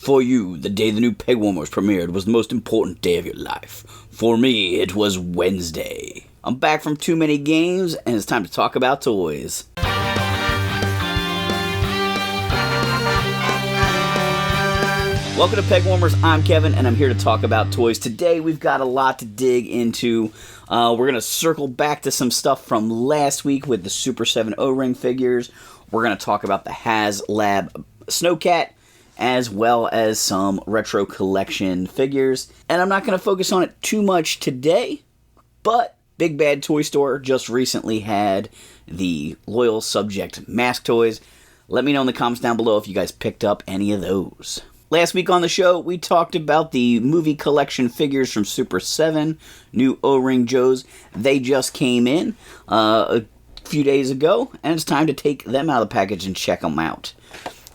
For you, the day the new Pegwarmers premiered was the most important day of your life. For me, it was Wednesday. I'm back from too many games, and it's time to talk about toys. Welcome to Pegwarmers, I'm Kevin, and I'm here to talk about toys. Today, we've got a lot to dig into. We're going to circle back to some stuff from last week with the Super7 O-Ring figures. We're going to talk about the HasLab Snow Cat, as well as some retro collection figures. And I'm not going to focus on it too much today, but Big Bad Toy Store just recently had the Loyal Subject mask toys. Let me know in the comments down below if you guys picked up any of those. Last week on the show, we talked about the movie collection figures from Super7, new O-Ring Joes. They just came in a few days ago, and it's time to take them out of the package and check them out.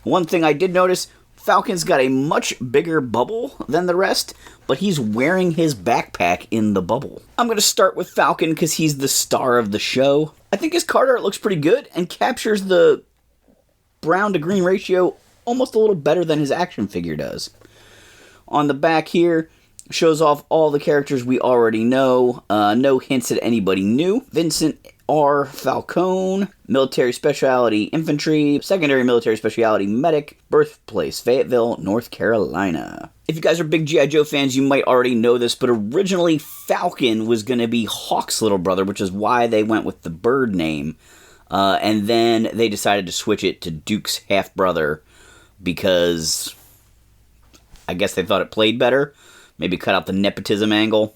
One thing I did notice, Falcon's got a much bigger bubble than the rest, but he's wearing his backpack in the bubble. I'm going to start with Falcon because he's the star of the show. I think his card art looks pretty good and captures the brown to green ratio almost a little better than his action figure does. On the back here, shows off all the characters we already know. No hints at anybody new. Vincent R. Falcon, Military Specialty Infantry, Secondary Military Specialty Medic, birthplace Fayetteville, North Carolina. If you guys are big G.I. Joe fans, you might already know this, but originally Falcon was going to be Hawk's little brother, which is why they went with the bird name. And then they decided to switch it to Duke's half-brother because I guess they thought it played better. Maybe cut out the nepotism angle.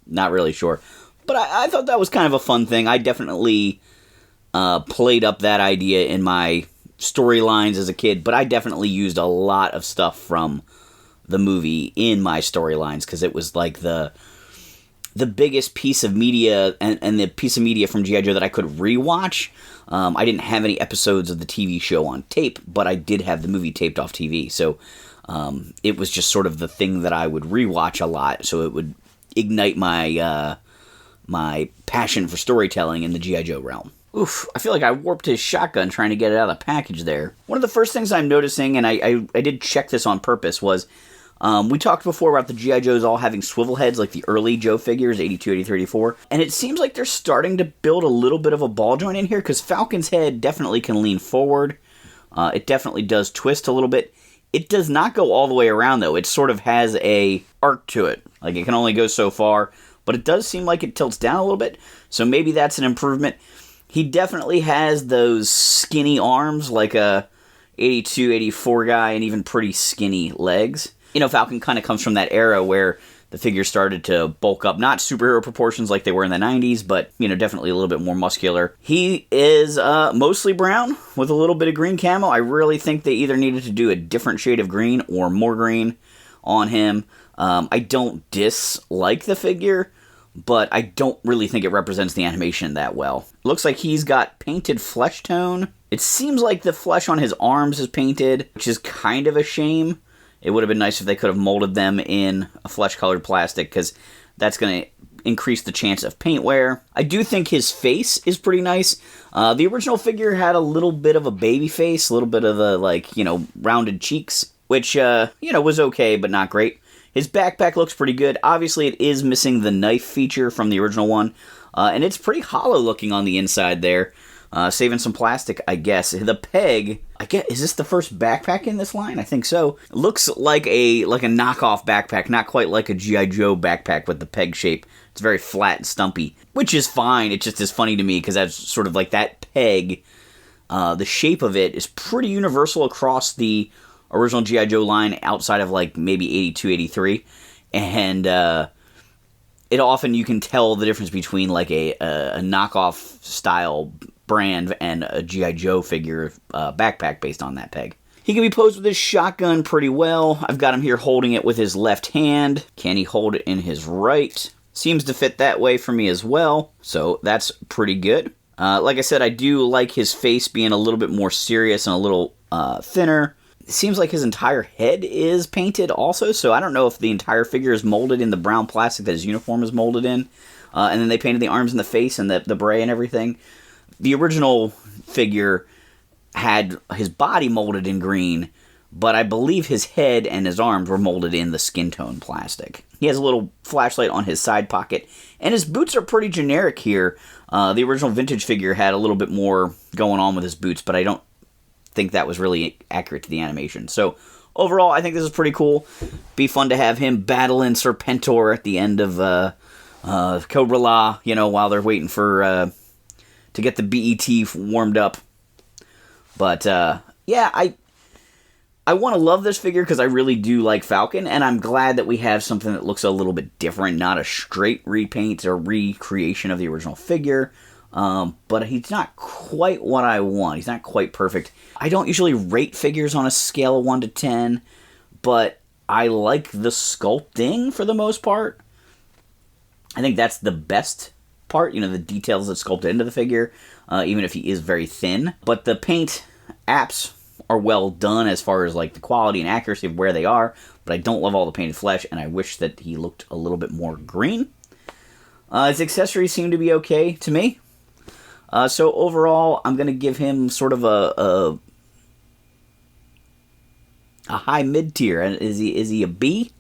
Not really sure. But I thought that was kind of a fun thing. I definitely played up that idea in my storylines as a kid, but I definitely used a lot of stuff from the movie in my storylines because it was like the biggest piece of media and the piece of media from G.I. Joe that I could rewatch. I didn't have any episodes of the TV show on tape, but I did have the movie taped off TV, so it was just sort of the thing that I would rewatch a lot, so it would ignite my my passion for storytelling in the G.I. Joe realm. Oof, I feel like I warped his shotgun trying to get it out of the package there. One of the first things I'm noticing, and I did check this on purpose, was we talked before about the G.I. Joes all having swivel heads like the early Joe figures, 82, 83, 84, and it seems like they're starting to build a little bit of a ball joint in here because Falcon's head definitely can lean forward. It definitely does twist a little bit. It does not go all the way around, though. It sort of has a arc to it. Like, it can only go so far, but it does seem like it tilts down a little bit, so maybe that's an improvement. He definitely has those skinny arms, like a 82, 84 guy, and even pretty skinny legs. You know, Falcon kind of comes from that era where the figure started to bulk up. Not superhero proportions like they were in the 90s, but, you know, definitely a little bit more muscular. He is mostly brown with a little bit of green camo. I really think they either needed to do a different shade of green or more green on him. I don't dislike the figure, but I don't really think it represents the animation that well. Looks like he's got painted flesh tone. It seems like the flesh on his arms is painted, which is kind of a shame. It would have been nice if they could have molded them in a flesh-colored plastic, because that's going to increase the chance of paint wear. I do think his face is pretty nice. The original figure had a little bit of a baby face, a little bit of the, like, you know, rounded cheeks, which, you know, was okay, but not great. His backpack looks pretty good. Obviously, it is missing the knife feature from the original one, and it's pretty hollow looking on the inside there. Saving some plastic, I guess. The peg, is this the first backpack in this line? I think so. It looks like a knockoff backpack, not quite like a G.I. Joe backpack with the peg shape. It's very flat and stumpy, which is fine. It just is funny to me because that's sort of like that peg. The shape of it is pretty universal across the original G.I. Joe line outside of like maybe 82, 83. And it often, you can tell the difference between like a knockoff style brand and a G.I. Joe figure backpack based on that peg. He can be posed with his shotgun pretty well. I've got him here holding it with his left hand. Can he hold it in his right? Seems to fit that way for me as well, so that's pretty good. Like I said, I do like his face being a little bit more serious and a little thinner. It seems like his entire head is painted also, so I don't know if the entire figure is molded in the brown plastic that his uniform is molded in. And then they painted the arms and the face and the beret and everything. The original figure had his body molded in green, but I believe his head and his arms were molded in the skin tone plastic. He has a little flashlight on his side pocket, and his boots are pretty generic here. The original vintage figure had a little bit more going on with his boots, but I don't think that was really accurate to the animation. So overall, I think this is pretty cool. Be fun to have him battling Serpentor at the end of Cobra La, you know, while they're waiting for to get the BET warmed up. But yeah, I want to love this figure because I really do like Falcon, and I'm glad that we have something that looks a little bit different, not a straight repaint or recreation of the original figure. But he's not quite what I want. He's not quite perfect. I don't usually rate figures on a scale of 1 to 10, but I like the sculpting for the most part. I think that's the best part, you know, the details that sculpted into the figure, even if he is very thin. But the paint apps are well done as far as like the quality and accuracy of where they are, but I don't love all the painted flesh, and I wish that he looked a little bit more green. His accessories seem to be okay to me. So overall, I'm going to give him sort of a high mid-tier. Is he a B?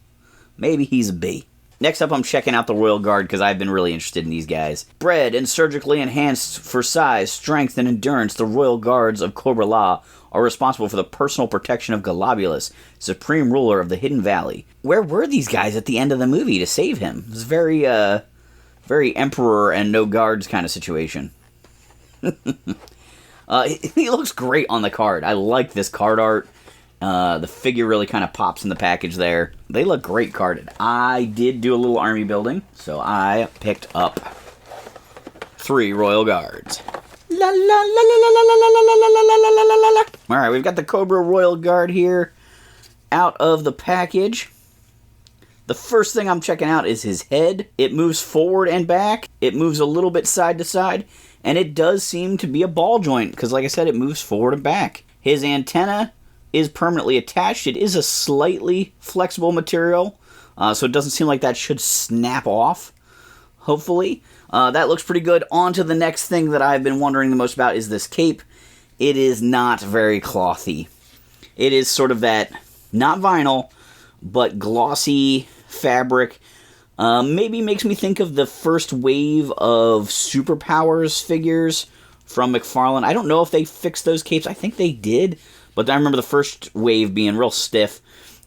Maybe he's a B. Next up, I'm checking out the Royal Guard because I've been really interested in these guys. Bred and surgically enhanced for size, strength, and endurance, the Royal Guards of Cobra La are responsible for the personal protection of Globulus, supreme ruler of the Hidden Valley. Where were these guys at the end of the movie to save him? It was very, very Emperor and no guards kind of situation. He looks great on the card. I like this card art. The figure really kind of pops in the package there. They look great carded. I did do a little army building, so I picked up 3 Royal Guards. La la la la la la la la la la la la la la. All right, we've got the Cobra Royal Guard here out of the package. The first thing I'm checking out is his head. It moves forward and back. It moves a little bit side to side, and it does seem to be a ball joint because, like I said, it moves forward and back. His antenna is permanently attached. It is a slightly flexible material, so it doesn't seem like that should snap off, hopefully. That looks pretty good. On to the next thing that I've been wondering the most about is this cape. It is not very clothy. It is sort of that, not vinyl, but glossy fabric. Maybe makes me think of the first wave of Superpowers figures from McFarlane. I don't know if they fixed those capes. I think they did. But I remember the first wave being real stiff,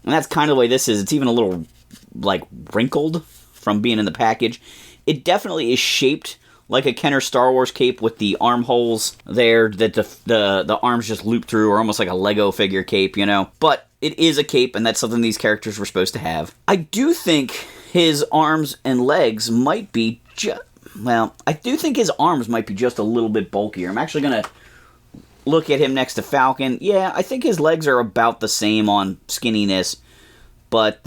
and that's kind of the way this is. It's even a little, like, wrinkled from being in the package. It definitely is shaped like a Kenner Star Wars cape with the armholes there that the arms just loop through, or almost like a Lego figure cape, you know. But it is a cape, and that's something these characters were supposed to have. I do think his arms and legs might be I do think his arms might be just a little bit bulkier. I'm actually going to look at him next to Falcon. Yeah, I think his legs are about the same on skinniness, but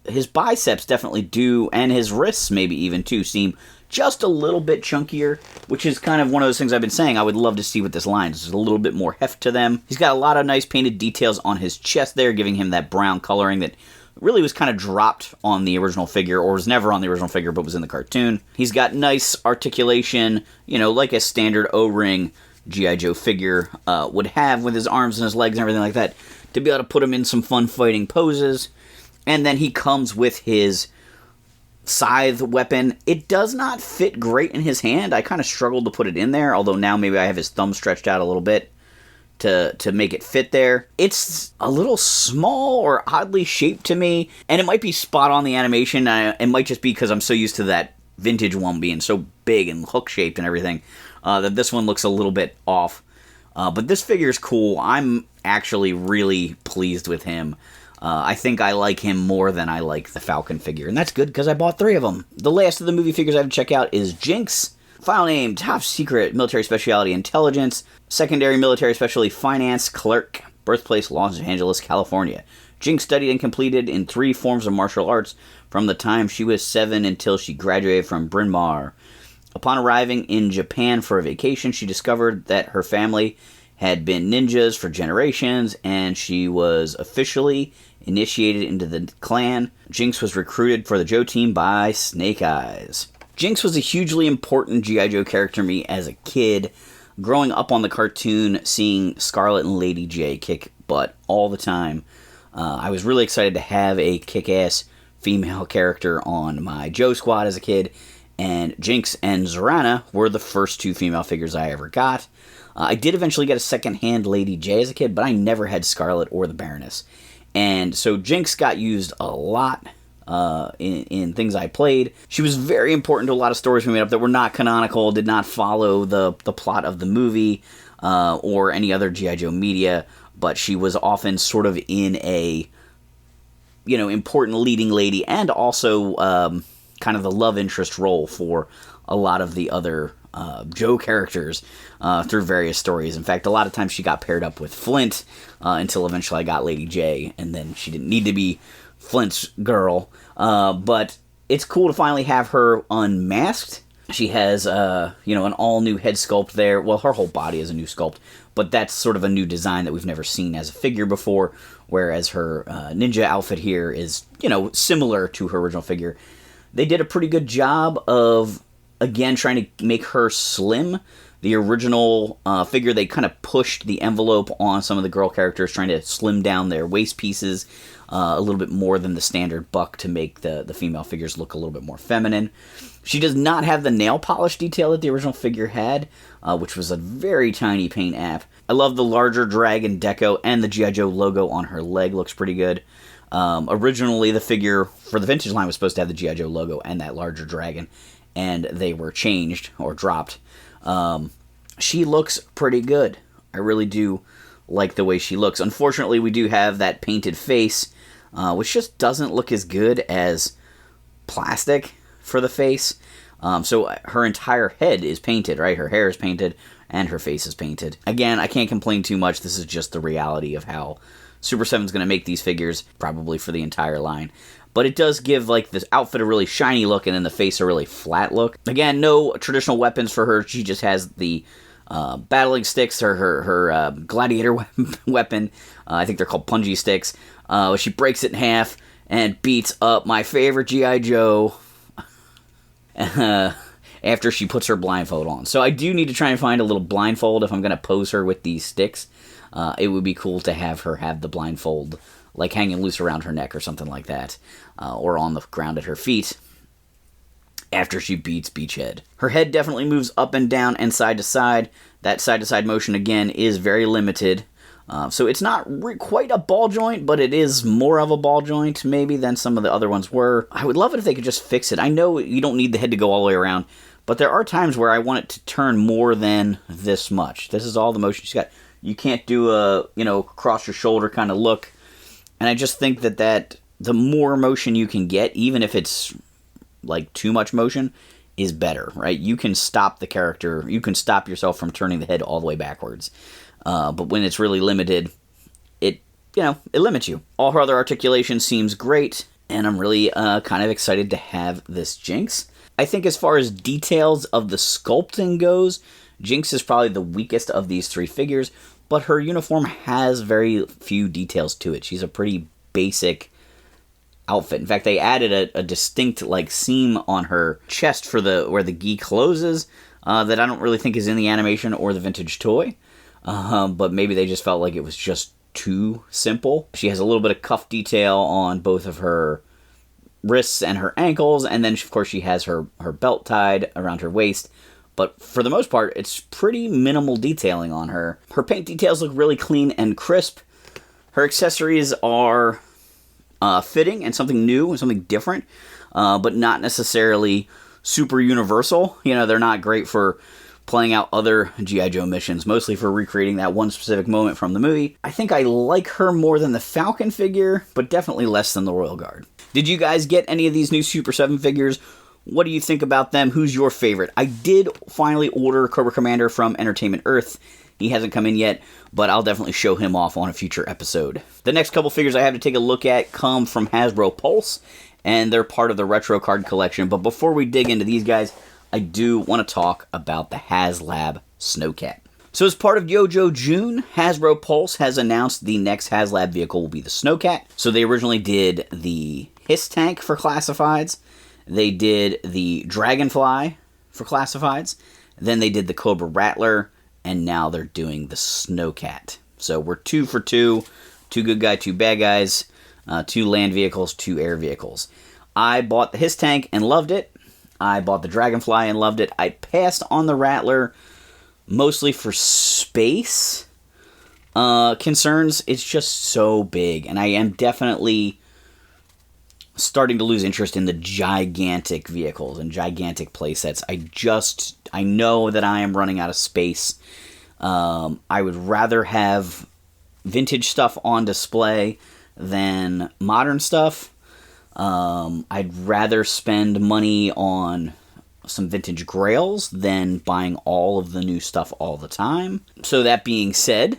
his biceps definitely do, and his wrists maybe even too, seem just a little bit chunkier, which is kind of one of those things I've been saying I would love to see with this line. There's a little bit more heft to them. He's got a lot of nice painted details on his chest there, giving him that brown coloring that really was kind of dropped on the original figure, or was never on the original figure, but was in the cartoon. He's got nice articulation, you know, like a standard O-ring G.I. Joe figure would have with his arms and his legs and everything like that, to be able to put him in some fun fighting poses. And then he comes with his scythe weapon. It does not fit great in his hand. I kind of struggled to put it in there, although now maybe I have his thumb stretched out a little bit to make it fit there. It's a little small or oddly shaped to me, and it might be spot on the animation. It might just be because I'm so used to that vintage one being so big and hook-shaped and everything, that this one looks a little bit off. But this figure is cool. I'm actually really pleased with him. I think I like him more than I like the Falcon figure, and that's good because I bought 3 of them. The last of the movie figures I have to check out is Jinx. File name, Top Secret, Military Specialty Intelligence, Secondary Military Specialty Finance Clerk, Birthplace Los Angeles, California. Jinx studied and completed in 3 forms of martial arts from the time she was 7 until she graduated from Bryn Mawr. Upon arriving in Japan for a vacation, she discovered that her family had been ninjas for generations, and she was officially initiated into the clan. Jinx was recruited for the Joe team by Snake Eyes. Jinx was a hugely important G.I. Joe character to me as a kid. Growing up on the cartoon, seeing Scarlet and Lady J kick but all the time. I was really excited to have a kick-ass female character on my Joe squad as a kid, and Jinx and Zorana were the first 2 female figures I ever got. I did eventually get a second-hand Lady J as a kid, but I never had Scarlet or the Baroness. And so Jinx got used a lot in things I played. She was very important to a lot of stories we made up that were not canonical, did not follow the plot of the movie or any other G.I. Joe media, but she was often sort of in a, important leading lady, and also kind of the love interest role for a lot of the other Joe characters through various stories. In fact, a lot of times she got paired up with Flint until eventually I got Lady J, and then she didn't need to be Flint's girl. But it's cool to finally have her unmasked. She has, an all-new head sculpt there. Well, her whole body is a new sculpt, but that's sort of a new design that we've never seen as a figure before, whereas her ninja outfit here is, similar to her original figure. They did a pretty good job of, again, trying to make her slim. The original figure, they kind of pushed the envelope on some of the girl characters, trying to slim down their waist pieces a little bit more than the standard buck to make the female figures look a little bit more feminine. She does not have the nail polish detail that the original figure had, which was a very tiny paint app. I love the larger dragon deco, and the G.I. Joe logo on her leg looks pretty good. Originally, the figure for the vintage line was supposed to have the G.I. Joe logo and that larger dragon, and they were changed or dropped. She looks pretty good. I really do like the way she looks. Unfortunately, we do have that painted face, which just doesn't look as good as plastic for the face. So her entire head is painted, right? Her hair is painted, and her face is painted. Again, I can't complain too much. This is just the reality of how Super 7's going to make these figures, probably for the entire line. But it does give, this outfit a really shiny look, and then the face a really flat look. Again, no traditional weapons for her. She just has the battling sticks, or her gladiator weapon. I think they're called punji sticks. She breaks it in half and beats up my favorite G.I. Joe after she puts her blindfold on. So I do need to try and find a little blindfold if I'm going to pose her with these sticks. It would be cool to have her have the blindfold hanging loose around her neck or something like that, or on the ground at her feet after she beats Beachhead. Her head definitely moves up and down and side to side. That side-to-side motion, again, is very limited. So it's not quite a ball joint, but it is more of a ball joint, maybe, than some of the other ones were. I would love it if they could just fix it. I know you don't need the head to go all the way around, but there are times where I want it to turn more than this much. This is all the motion she's got. You can't do a, cross your shoulder kind of look. And I just think that the more motion you can get, even if it's too much motion, is better, right? You can stop the character, you can stop yourself from turning the head all the way backwards. But when it's really limited, it limits you. All her other articulation seems great, and I'm really kind of excited to have this Jinx. I think as far as details of the sculpting goes, Jinx is probably the weakest of these 3 figures, but her uniform has very few details to it. She's a pretty basic outfit. In fact, they added a distinct seam on her chest for where the gi closes that I don't really think is in the animation or the vintage toy. But maybe they just felt like it was just too simple. She has a little bit of cuff detail on both of her wrists and her ankles, and then of course she has her belt tied around her waist. But for the most part, it's pretty minimal detailing on her. Her paint details look really clean and crisp. Her accessories are fitting and something new and something different, but not necessarily super universal. They're not great for playing out other G.I. Joe missions, mostly for recreating that one specific moment from the movie. I think I like her more than the Falcon figure, but definitely less than the Royal Guard. Did you guys get any of these new Super 7 figures? What do you think about them? Who's your favorite? I did finally order Cobra Commander from Entertainment Earth. He hasn't come in yet, but I'll definitely show him off on a future episode. The next couple figures I have to take a look at come from Hasbro Pulse, and they're part of the retro card collection. But before we dig into these guys, I do want to talk about the HasLab Snow Cat. So as part of GIJoe June, Hasbro Pulse has announced the next HasLab vehicle will be the Snow Cat. So they originally did the Hiss Tank for Classifieds. They did the Dragonfly for Classifieds. Then they did the Cobra Rattler. And now they're doing the Snow Cat. So we're 2 for 2. 2 good guys, 2 bad guys, 2 land vehicles, 2 air vehicles. I bought the Hiss Tank and loved it. I bought the Dragonfly and loved it. I passed on the Rattler mostly for space concerns. It's just so big, and I am definitely starting to lose interest in the gigantic vehicles and gigantic playsets. I know that I am running out of space. I would rather have vintage stuff on display than modern stuff. I'd rather spend money on some vintage grails than buying all of the new stuff all the time. So that being said,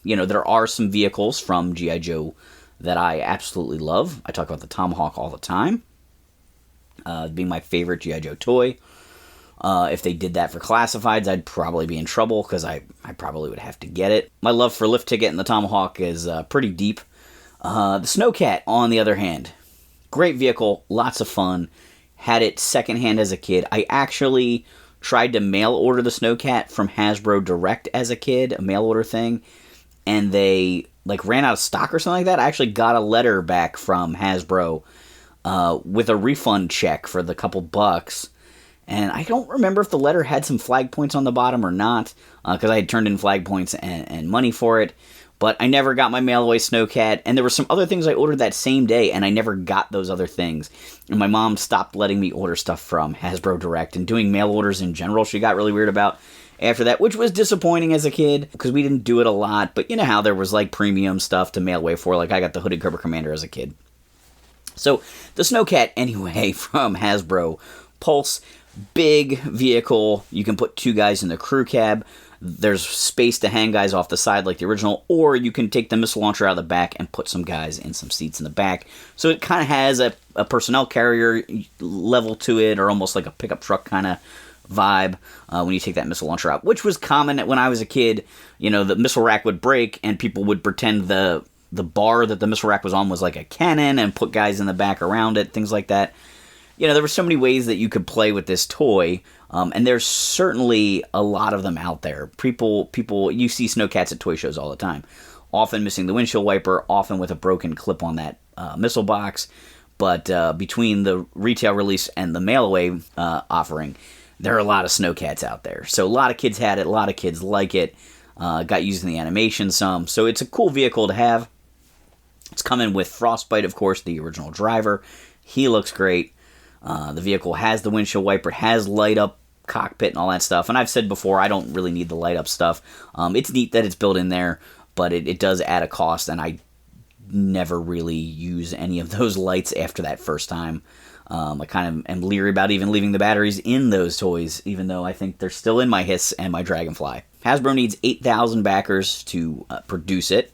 there are some vehicles from G.I. Joe that I absolutely love. I talk about the Tomahawk all the time, being my favorite G.I. Joe toy. If they did that for classifieds, I'd probably be in trouble because I probably would have to get it. My love for Lift Ticket and the Tomahawk is pretty deep. The Snow Cat, on the other hand, great vehicle, lots of fun. Had it secondhand as a kid. I actually tried to mail order the Snow Cat from Hasbro Direct as a kid, a mail order thing, and they ran out of stock or something like that. I actually got a letter back from Hasbro with a refund check for the couple bucks. And I don't remember if the letter had some flag points on the bottom or not, because I had turned in flag points and money for it. But I never got my mail-away Snow Cat, and there were some other things I ordered that same day, and I never got those other things. And my mom stopped letting me order stuff from Hasbro Direct, and doing mail orders in general she got really weird about after that, which was disappointing as a kid, because we didn't do it a lot. But you know how there was premium stuff to mail away for, I got the Hooded Cobra Commander as a kid. So, the Snow Cat, anyway, from Hasbro Pulse. Big vehicle. You can put 2 guys in the crew cab. There's space to hang guys off the side like the original, or you can take the missile launcher out of the back and put some guys in some seats in the back. So it kind of has a personnel carrier level to it, or almost like a pickup truck kind of vibe when you take that missile launcher out, which was common when I was a kid. The missile rack would break, and people would pretend the bar that the missile rack was on was like a cannon and put guys in the back around it, things like that. There were so many ways that you could play with this toy, and there's certainly a lot of them out there. People, you see Snow Cats at toy shows all the time, often missing the windshield wiper, often with a broken clip on that missile box. But between the retail release and the mail-away offering, there are a lot of Snow Cats out there. So a lot of kids had it, a lot of kids like it, got used in the animation some. So it's a cool vehicle to have. It's coming with Frostbite, of course, the original driver. He looks great. The vehicle has the windshield wiper, has light-up cockpit and all that stuff. And I've said before, I don't really need the light-up stuff. It's neat that it's built in there, but it does add a cost, and I never really use any of those lights after that first time. I kind of am leery about even leaving the batteries in those toys, even though I think they're still in my Hiss and my Dragonfly. Hasbro needs 8,000 backers to produce it.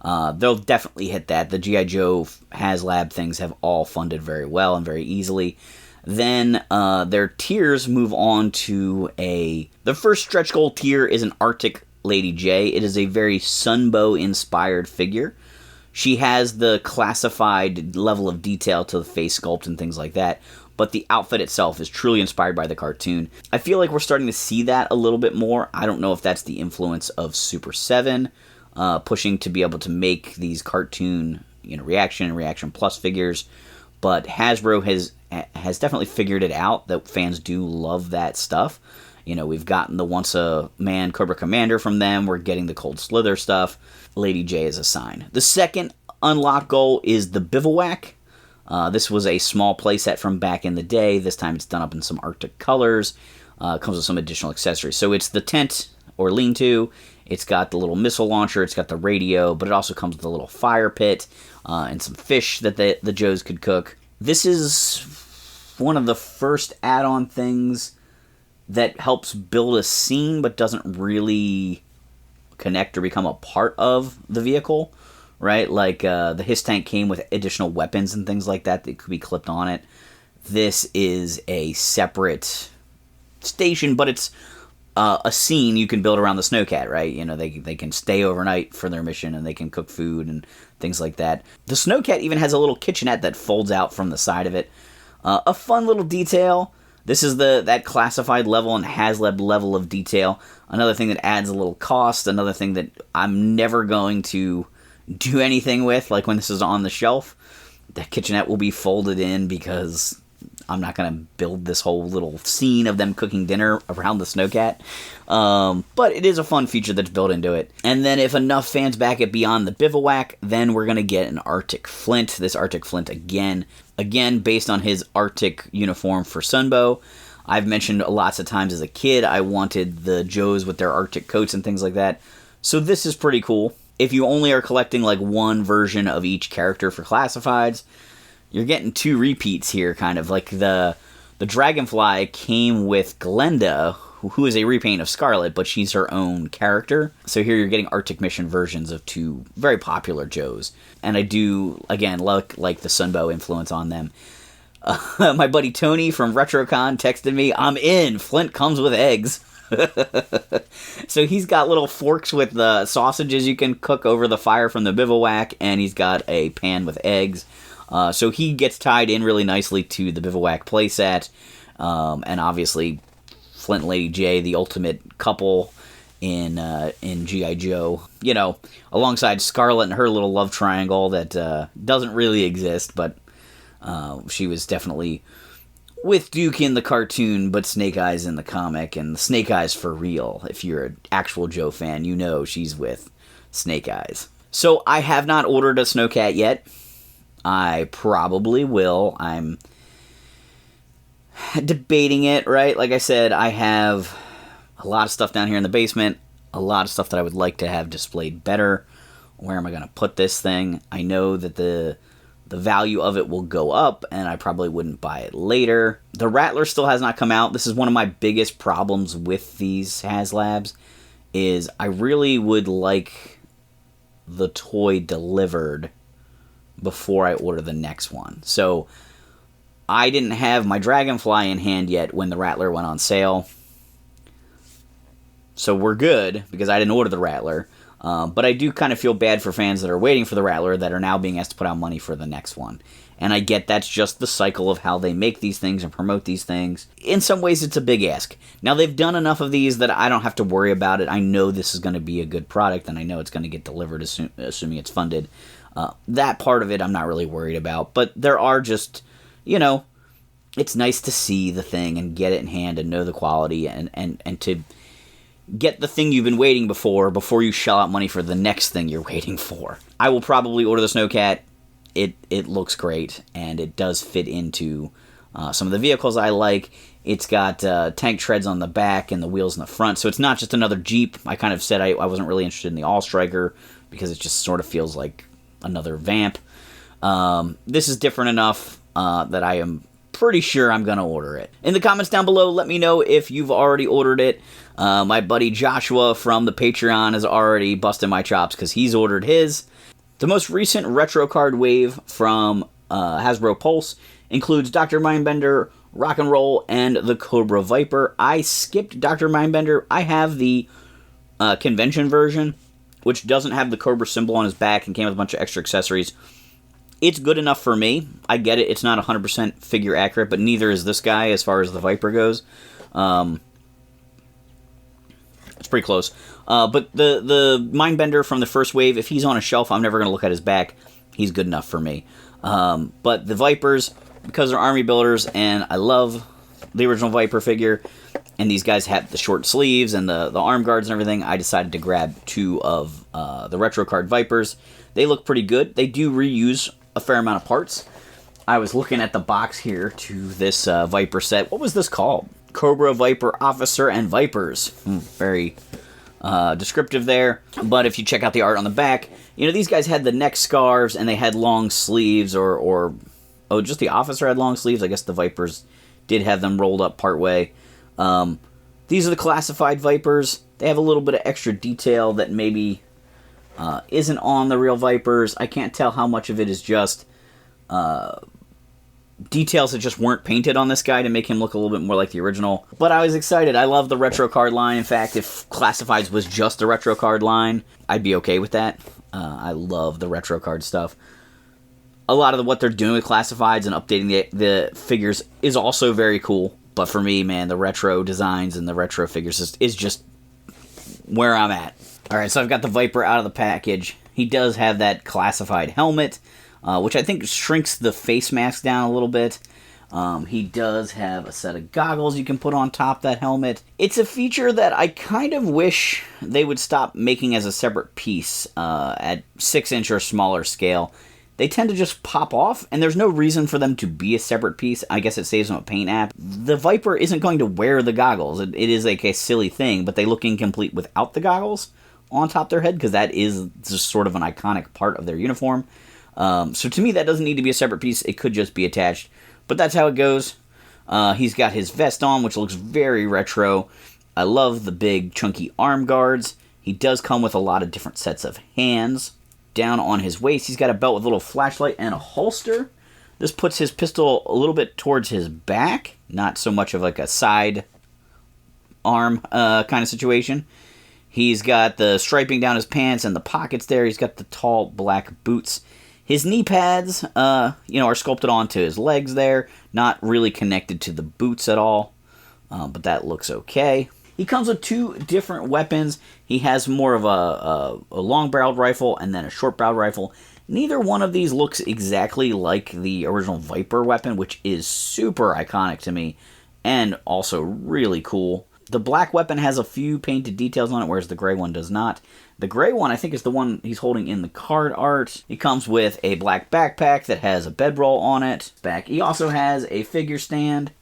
They'll definitely hit that. The G.I. Joe HasLab things have all funded very well and very easily. Then their tiers move on to the first stretch goal tier is an Arctic Lady J. It is a very Sunbow-inspired figure. She has the classified level of detail to the face sculpt and things like that, but the outfit itself is truly inspired by the cartoon. I feel like we're starting to see that a little bit more. I don't know if that's the influence of Super 7, pushing to be able to make these cartoon, Reaction and Reaction Plus figures, but Hasbro has definitely figured it out that fans do love that stuff. We've gotten the Once-a-Man Cobra Commander from them. We're getting the Cold Slither stuff. Lady J is a sign. The second unlock goal is the Bivouac. This was a small playset from back in the day. This time it's done up in some Arctic colors. Comes with some additional accessories. So it's the tent, or lean-to. It's got the little missile launcher. It's got the radio, but it also comes with a little fire pit and some fish that the Joes could cook. This is one of the first add-on things that helps build a scene but doesn't really connect or become a part of the vehicle, right? Like the Hiss Tank came with additional weapons and things like that could be clipped on it. This is a separate station, but it's a scene you can build around the Snow Cat, right? They can stay overnight for their mission, and they can cook food and things like that. The Snow Cat even has a little kitchenette that folds out from the side of it. A fun little detail. This is that classified level and HasLab level of detail. Another thing that adds a little cost. Another thing that I'm never going to do anything with. Like when this is on the shelf, the kitchenette will be folded in because I'm not going to build this whole little scene of them cooking dinner around the Snow Cat. But it is a fun feature that's built into it. And then if enough fans back it beyond the bivouac, then we're going to get an Arctic Flint. This Arctic Flint again based on his Arctic uniform for Sunbow. I've mentioned lots of times as a kid I wanted the Joes with their Arctic coats and things like that. So this is pretty cool. If you only are collecting like one version of each character for classifieds, you're getting 2 repeats here, kind of. Like the Dragonfly came with Glenda, who is a repaint of Scarlet, but she's her own character. So here you're getting Arctic Mission versions of 2 very popular Joes. And I do, again, like the Sunbow influence on them. My buddy Tony from RetroCon texted me, "I'm in, Flint comes with eggs." So he's got little forks with the sausages you can cook over the fire from the bivouac, and he's got a pan with eggs. So he gets tied in really nicely to the bivouac playset, and obviously Flint and Lady J, the ultimate couple in G.I. Joe, you know, alongside Scarlet and her little love triangle that doesn't really exist, but she was definitely with Duke in the cartoon, but Snake Eyes in the comic, and Snake Eyes for real. If you're an actual Joe fan, you know she's with Snake Eyes. So I have not ordered a Snow Cat yet. I probably will. I'm debating it, right? Like I said, I have a lot of stuff down here in the basement, a lot of stuff that I would like to have displayed better. Where am I going to put this thing? I know that the value of it will go up, and I probably wouldn't buy it later. The Rattler still has not come out. This is one of my biggest problems with these HasLabs, is I really would like the toy delivered before I order the next one. So I didn't have my Dragonfly in hand yet when the Rattler went on sale. So we're good, because I didn't order the Rattler. But I do kind of feel bad for fans that are waiting for the Rattler that are now being asked to put out money for the next one. And I get that's just the cycle of how they make these things and promote these things. In some ways, it's a big ask. Now, they've done enough of these that I don't have to worry about it. I know this is going to be a good product, and I know it's going to get delivered assuming it's funded. That part of it I'm not really worried about. But there are just, you know, it's nice to see the thing and get it in hand and know the quality and to get the thing you've been waiting before you shell out money for the next thing you're waiting for. I will probably order the Snow Cat. It looks great, and it does fit into some of the vehicles I like. It's got tank treads on the back and the wheels in the front, so it's not just another Jeep. I kind of said I wasn't really interested in the All-Striker because it just sort of feels like another Vamp. This is different enough that I am pretty sure I'm going to order it. In the comments down below, let me know if you've already ordered it. My buddy Joshua from the Patreon has already busted my chops because he's ordered his. The most recent retro card wave from Hasbro Pulse includes Dr. Mindbender, Rock and Roll, and the Cobra Viper. I skipped Dr. Mindbender. I have the convention version, which doesn't have the Cobra symbol on his back and came with a bunch of extra accessories. It's good enough for me. I get it. It's not 100% figure accurate, but neither is this guy as far as the Viper goes. It's pretty close. But the Mindbender from the first wave, if he's on a shelf, I'm never going to look at his back. He's good enough for me. But the Vipers, because they're army builders, and I love the original Viper figure, and these guys have the short sleeves and the arm guards and everything, I decided to grab 2 of the retro card Vipers. They look pretty good. They do reuse a fair amount of parts. I was looking at the box here to this Viper set. What was this called? Cobra, Viper, Officer, and Vipers. Very descriptive there. But if you check out the art on the back, you know, these guys had the neck scarves and they had long sleeves, or just the Officer had long sleeves. I guess the Vipers did have them rolled up partway. These are the classified Vipers. They have a little bit of extra detail that maybe isn't on the real Vipers. I can't tell how much of it is just details that just weren't painted on this guy to make him look a little bit more like the original. But I was excited. I love the retro card line. In fact, if Classifieds was just the retro card line, I'd be okay with that. I love the retro card stuff. A lot of what they're doing with Classifieds and updating the figures is also very cool. But for me, man, the retro designs and the retro figures is just where I'm at. Alright, so I've got the Viper out of the package. He does have that classified helmet, which I think shrinks the face mask down a little bit. He does have a set of goggles you can put on top that helmet. It's a feature that I kind of wish they would stop making as a separate piece at 6-inch or smaller scale. They tend to just pop off, and there's no reason for them to be a separate piece. I guess it saves them a paint app. The Viper isn't going to wear the goggles. It is like a silly thing, but they look incomplete without the goggles on top their head, because that is just sort of an iconic part of their uniform. So to me, that doesn't need to be a separate piece. It could just be attached, but that's how it goes. He's got his vest on, which looks very retro. I love the big chunky arm guards. He does come with a lot of different sets of hands. Down on his waist, he's got a belt with a little flashlight and a holster. This puts his pistol a little bit towards his back, not so much of like a side arm kind of situation. He's got the striping down his pants and the pockets there. He's got the tall black boots. His knee pads, are sculpted onto his legs there, not really connected to the boots at all, but that looks okay. He comes with 2 different weapons. He has more of a long-barreled rifle and then a short-barreled rifle. Neither one of these looks exactly like the original Viper weapon, which is super iconic to me and also really cool. The black weapon has a few painted details on it, whereas the gray one does not. The gray one, I think, is the one he's holding in the card art. He comes with a black backpack that has a bedroll on it. He also has a figure stand.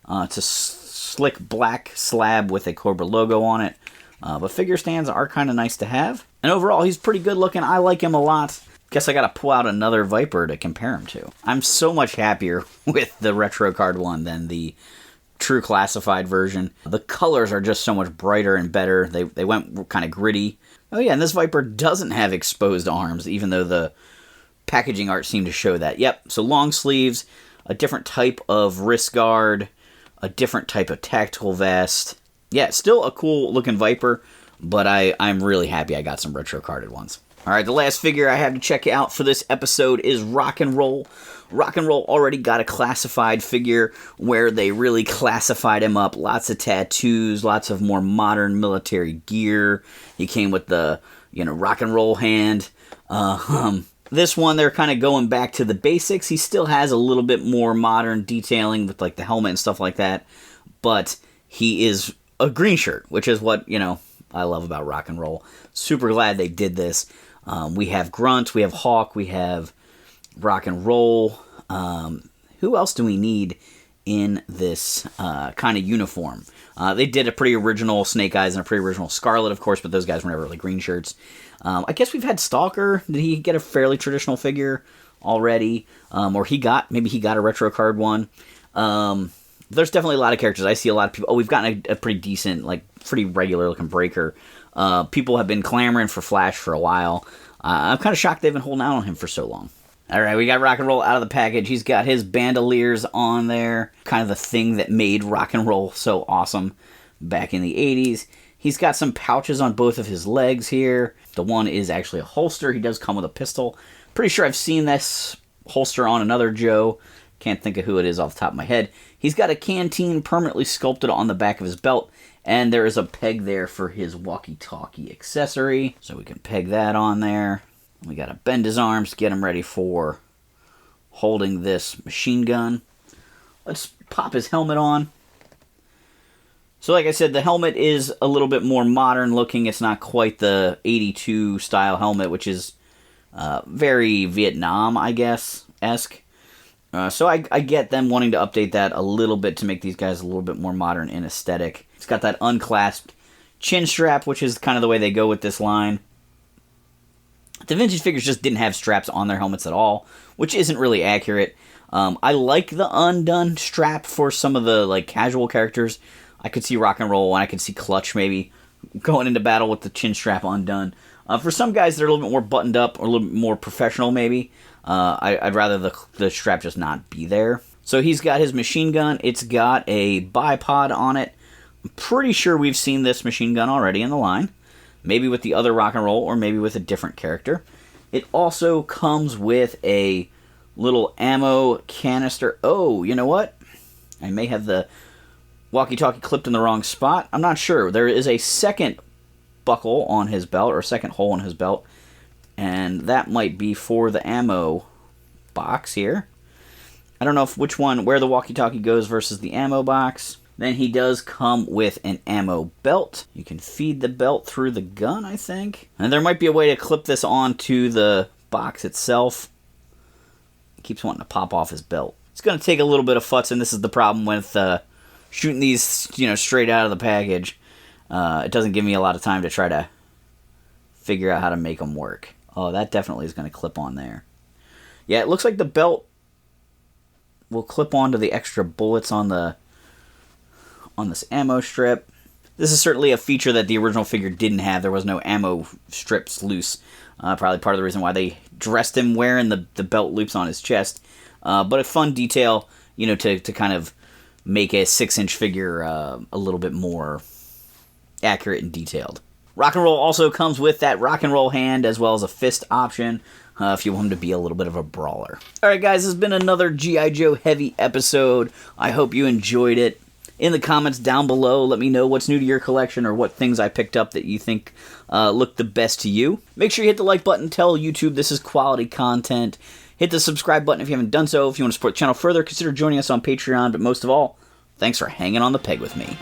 It's a slick black slab with a Cobra logo on it. But figure stands are kind of nice to have. And overall, he's pretty good looking. I like him a lot. Guess I gotta pull out another Viper to compare him to. I'm so much happier with the retro card one than the true classified version. The colors are just so much brighter and better. They went kind of gritty. Oh yeah, and this Viper doesn't have exposed arms, even though the packaging art seemed to show that. Yep, so long sleeves, a different type of wrist guard, a different type of tactical vest. Yeah, still a cool looking Viper, but I'm really happy I got some retro carded ones. Alright, the last figure I have to check out for this episode is Rock and Roll. Rock and Roll already got a classified figure where they really classified him up. Lots of tattoos, lots of more modern military gear. He came with the, Rock and Roll hand. This one, they're kind of going back to the basics. He still has a little bit more modern detailing with like the helmet and stuff like that. But he is a green shirt, which is what, I love about Rock and Roll. Super glad they did this. We have Grunt, we have Hawk, we have Rock and Roll. Who else do we need in this kind of uniform? They did a pretty original Snake Eyes and a pretty original Scarlet, of course, but those guys were never really green shirts. I guess we've had Stalker. Did he get a fairly traditional figure already? Or maybe he got a retro card one. There's definitely a lot of characters. I see a lot of people. Oh, we've gotten a pretty decent, pretty regular looking Breaker. People have been clamoring for Flash for a while. I'm kind of shocked they've been holding out on him for so long. Alright, we got Rock and Roll out of the package. He's got his bandoliers on there. Kind of the thing that made Rock and Roll so awesome back in the 80s. He's got some pouches on both of his legs here. The one is actually a holster. He does come with a pistol. Pretty sure I've seen this holster on another Joe. Can't think of who it is off the top of my head. He's got a canteen permanently sculpted on the back of his belt. And there is a peg there for his walkie-talkie accessory. So we can peg that on there. We got to bend his arms, get him ready for holding this machine gun. Let's pop his helmet on. So like I said, the helmet is a little bit more modern looking. It's not quite the 82 style helmet, which is very Vietnam, I guess, esque. So I get them wanting to update that a little bit to make these guys a little bit more modern in aesthetic. It's got that unclasped chin strap, which is kind of the way they go with this line. The vintage figures just didn't have straps on their helmets at all, which isn't really accurate. I like the undone strap for some of the casual characters. I could see Rock and Roll, and I could see Clutch maybe going into battle with the chin strap undone. For some guys, they're a little bit more buttoned up or a little bit more professional maybe. I'd rather the strap just not be there. So he's got his machine gun. It's got a bipod on it. I'm pretty sure we've seen this machine gun already in the line. Maybe with the other Rock and Roll, or maybe with a different character. It also comes with a little ammo canister. Oh, you know what? I may have the Walkie-talkie clipped in the wrong spot. I'm not sure. There is a second buckle on his belt, or a second hole in his belt, and that might be for the ammo box here. I don't know where the walkie-talkie goes versus the ammo box. Then he does come with an ammo belt. You can feed the belt through the gun, I think. And there might be a way to clip this onto the box itself. He keeps wanting to pop off his belt. It's going to take a little bit of futz, and this is the problem with shooting these, straight out of the package. It doesn't give me a lot of time to try to figure out how to make them work. Oh, that definitely is going to clip on there. Yeah, it looks like the belt will clip onto the extra bullets on this ammo strip. This is certainly a feature that the original figure didn't have. There was no ammo strips loose. Probably part of the reason why they dressed him wearing the belt loops on his chest. But a fun detail, to kind of make a 6-inch figure a little bit more accurate and detailed. Rock and Roll also comes with that rock and roll hand as well as a fist option if you want him to be a little bit of a brawler. Alright guys, this has been another G.I. Joe heavy episode. I hope you enjoyed it. In the comments down below, let me know what's new to your collection or what things I picked up that you think look the best to you. Make sure you hit the like button, tell YouTube this is quality content. Hit the subscribe button if you haven't done so. If you want to support the channel further, consider joining us on Patreon. But most of all, thanks for hanging on the peg with me.